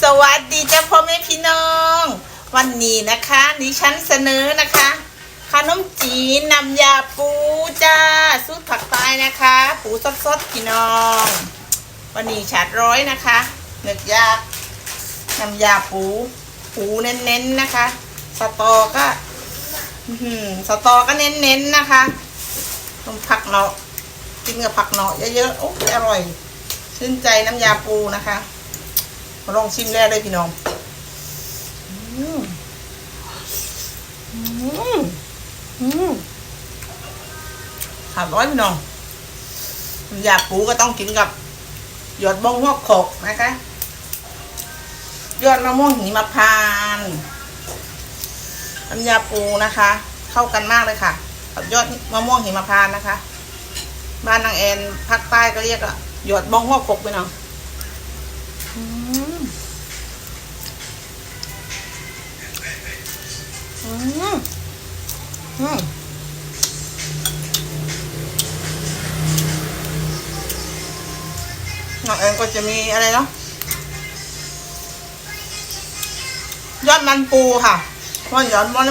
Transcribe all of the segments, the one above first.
สวัสดีจ้าพ่อแม่พี่น้องวันนี้นะคะดิฉันเสนอนะคะขนมจีนน้ำยาปูจ้าสูตรผักใต้นะคะปูสดๆพี่น้องวันนี้ฉาดร้อยนะคะเนื้อย่างน้ำยาปูเน้นๆนะคะสตอก็เน้นๆนะคะต้องผักเนาะกินกับผักเนาะเยอะๆโอ้อร่อยชื่นใจน้ำยาปูนะคะมาลองชิมแรกเลยพี่น้องขาดร้อยพี่น้องน้ำยาปูก็ต้องกินกับหยอดบงหัวโขกนะคะยอดมะม่วงหิมพานต์น้ำยาปูนะคะเข้ากันมากเลยค่ะกับยอดมะม่วงหิมพานต์นะคะบ้านนางแอนภาคใต้ก็เรียกอะหยอดบงหัวโขกพี่น้องน้องแอนก็จะมีอะไรเนาะยอดมันปูค่ะมันยอดมันย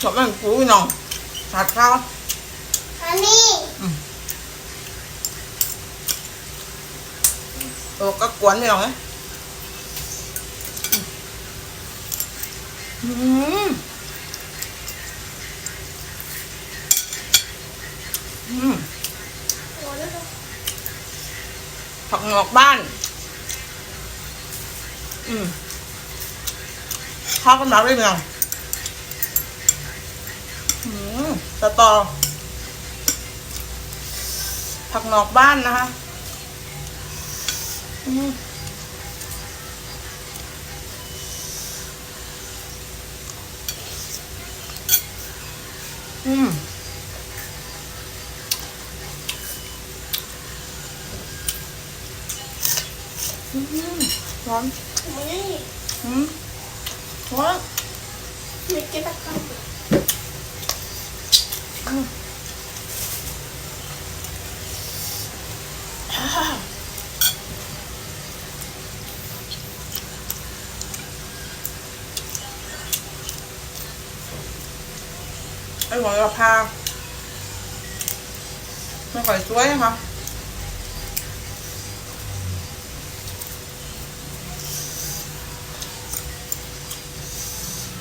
อดมันปูน้องผัดข้าวอันนี้ก็กวนไม่หรอกนะผักหงอกบ้านข้าวกันมาด้วยมั้ยสตอผักหงอกบ้านนะคะร้อนร้อนไม่เก็บตะกั่วไอ้หัวกระเพราไม่ค่อยสวยนะคะ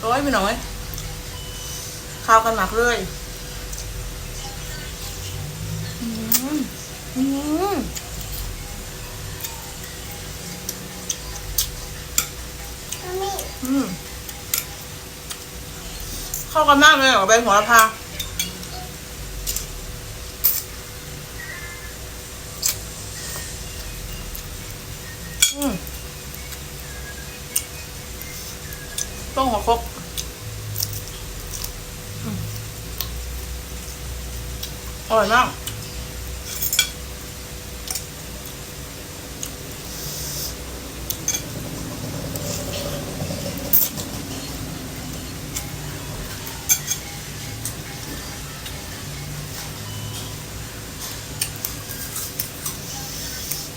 ร้อยไปหน่อยข้าวกันหมักเลยเข้ากันมากเลยกับใบโหระพาต้มหัวครกอร่อยมาก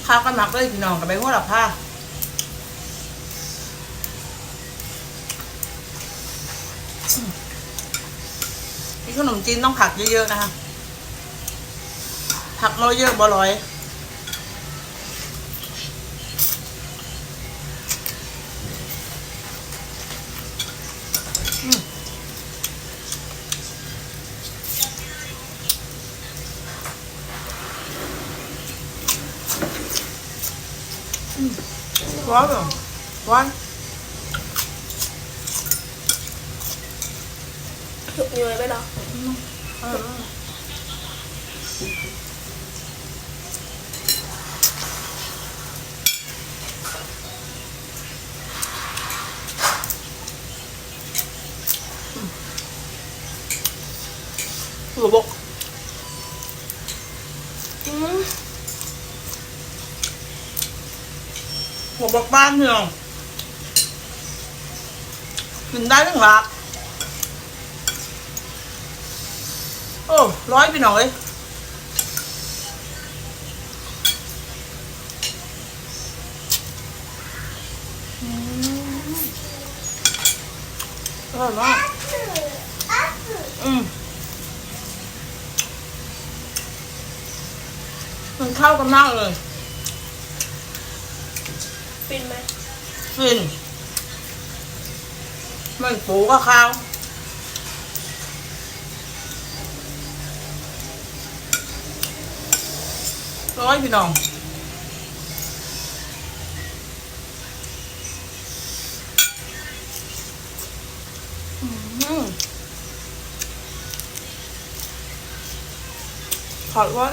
ข้าวกันหมักเลยพี่น้องกับใบโหระพาขนมจีนต้องผักเยอะๆนะคะผักน้อยเยอะบ่ร้อยร้อนเหรอร้อนถูกอยู่ไหมเนาะหัวบกหัวบกบ้านเมือง กินได้ทั้งหลากโอ้ร้อยพี่น้องเอ้ยอร่อยมากมันเข้ากันมากเลยฟินไหมฟินมันปูกับข้าวร้อยพี่น้องขอดไว้